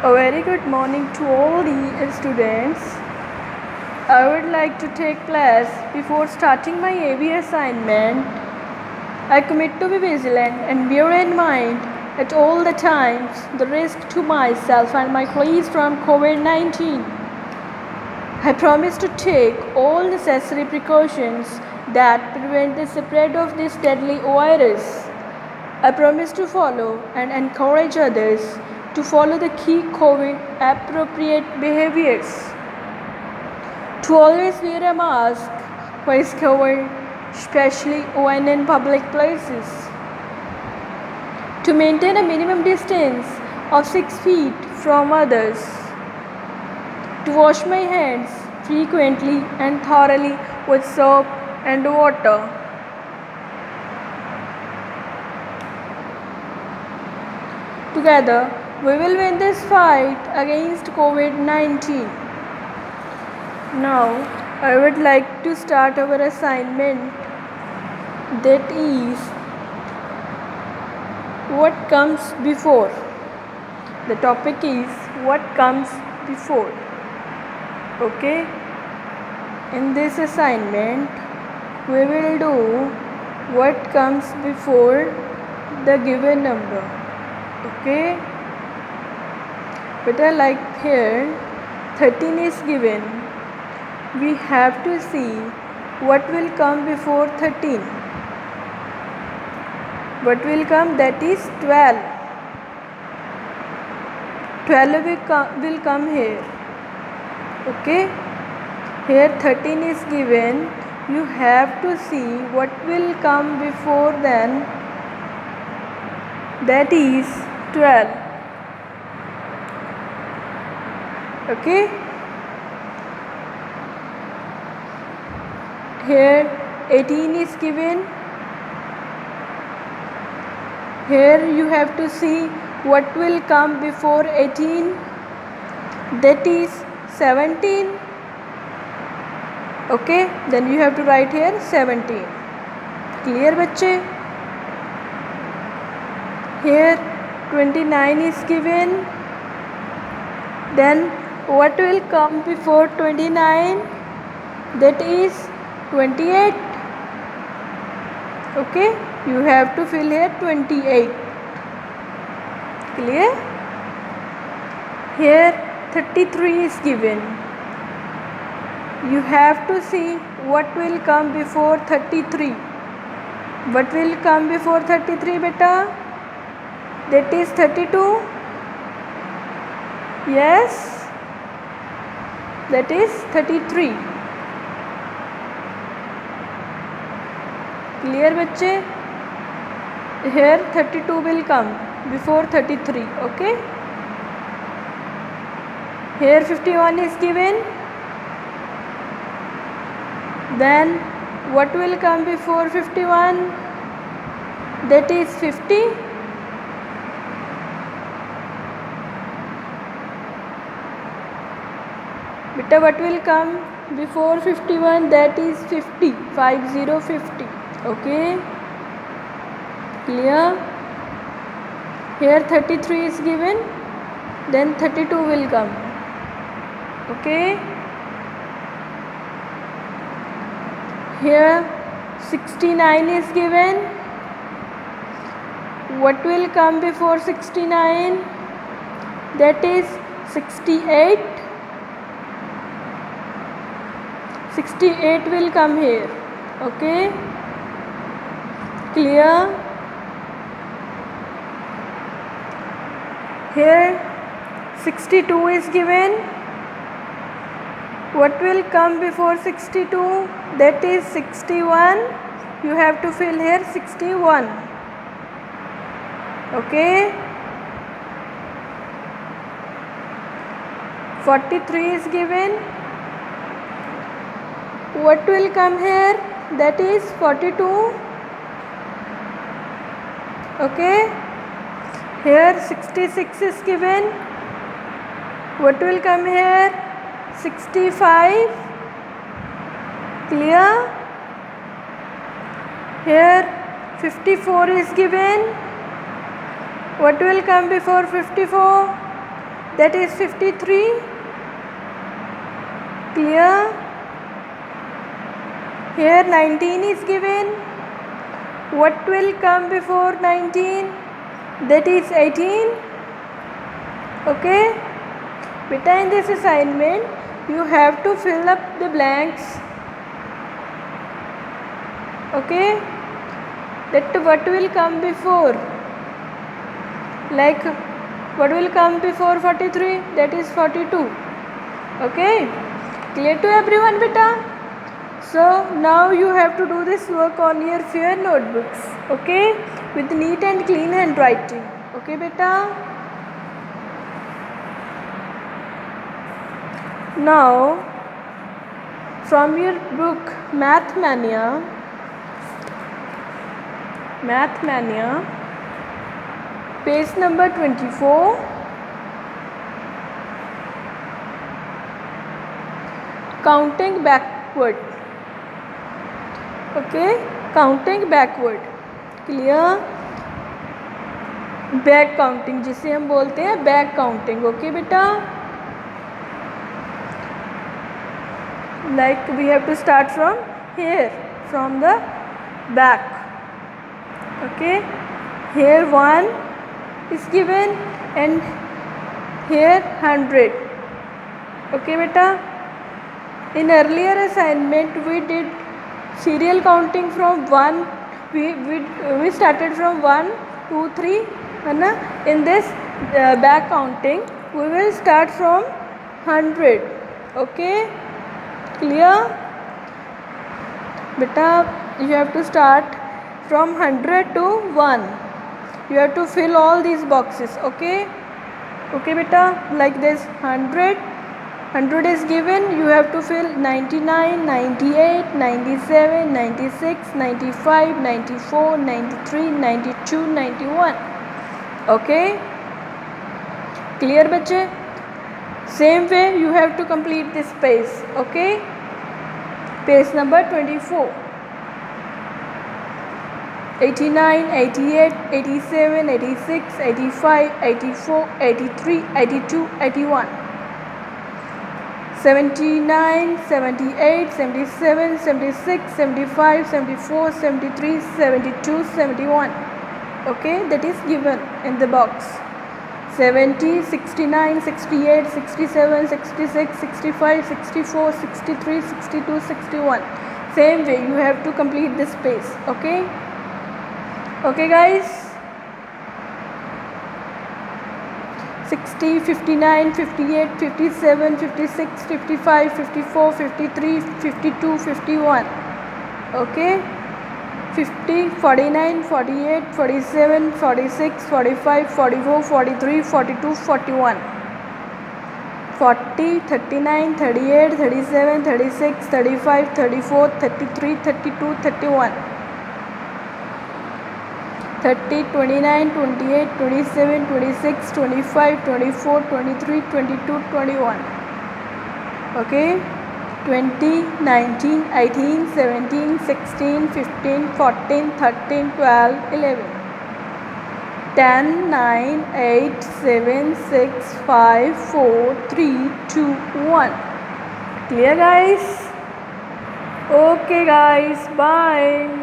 A very good morning to all the students. I would like to take class. Before starting my AB assignment, I commit to be vigilant and bear in mind at all the times the risk to myself and my colleagues from COVID-19. I promise to take all necessary precautions that prevent the spread of this deadly virus. I promise to follow and encourage others to follow the key COVID appropriate behaviors. To always wear a mask face covered, especially when in public places. To maintain a minimum distance of 6 feet from others. To wash my hands frequently and thoroughly with soap and water. Together, we will win this fight against COVID-19. Now, I would like to start our assignment, that is, what comes before. The topic is what comes before. Okay? In this assignment, we will do what comes before the given number. Okay, but like here 13 is given, we have to see what will come before 13. What will come, that is 12. 12 will come here. Okay, here 13 is given, you have to see what will come before then, that is 12. Okay, here 18 is given. Here you have to see what will come before 18, that is 17. Okay, then you have to write here 17. Clear बच्चे? Here 29 is given. Then what will come before 29? That is 28. Okay, you have to fill here 28. Clear? Here 33 is given. You have to see what will come before 33. What will come before 33, beta? That is 32. Yes, that is 33. Clear बच्चे? Here 32 will come before 33. Okay, here 51 is given. Then what will come before 51? That is 50. Beta, what will come before 51? That is 50. 50. Okay, clear? Here 33 is given, then 32 will come. Okay, here 69 is given. What will come before 69? That is 68. 68 will come here. Okay, clear? Here 62 is given. What will come before 62? That is 61. You have to fill here 61. Okay, 43 is given. What will come here? That is 42. Okay, here 66 is given. What will come here? 65. Clear? Here 54 is given. What will come before 54? that is 53. Clear? Here 19 is given. What will come before 19? That is 18. Okay? Beta, in this assignment, you have to fill up the blanks. Okay? That what will come before? Like, what will come before 43? That is 42. Okay? Clear to everyone, beta? So now you have to do this work on your fair notebooks, okay, with neat and clean handwriting. Okay, beta? Now from your book Math Mania, page number 24, counting backward. Okay, counting backward. Clear? Back counting जिसे हम बोलते हैं back counting. Okay बेटा, like we have to start from here, from the back. Okay, here 1 is given and here 100. Okay beta, in earlier assignment we did serial counting from 1. We started from 1 2 3, है ना. In this back counting we will start from 100. Okay, clear beta? You have to start from 100 to 1. You have to fill all these boxes. Okay, okay beta, like this. 100 is given, you have to fill 99, 98, 97, 96, 95, 94, 93, 92, 91. Okay, clear बच्चे? Same way you have to complete this page. Okay, page number 24. 89, 88, 87, 86, 85, 84, 83, 82, 81. 79, 78, 77, 76, 75, 74, 73, 72, 71. Okay, that is given in the box. 70, 69, 68, 67, 66, 65, 64, 63, 62, 61. Same way you have to complete this page. Okay, okay guys. 60, 59, 58, 57, 56, 55, 54, 53, 52, 51. Okay, 50, 49, 48, 47, 46, 45, 44, 43, 42, 41. 40, 39, 38, 37, 36, 35, 34, 33, 32, 31. 30, 29, 28, 27, 26, 25, 24, 23, 22, 21. Okay, 20, 19, 18, 17, 16, 15, 14, 13, 12, 11. 10, 9, 8, 7, 6, 5, 4, 3, 2, 1. Clear guys? Okay guys, bye.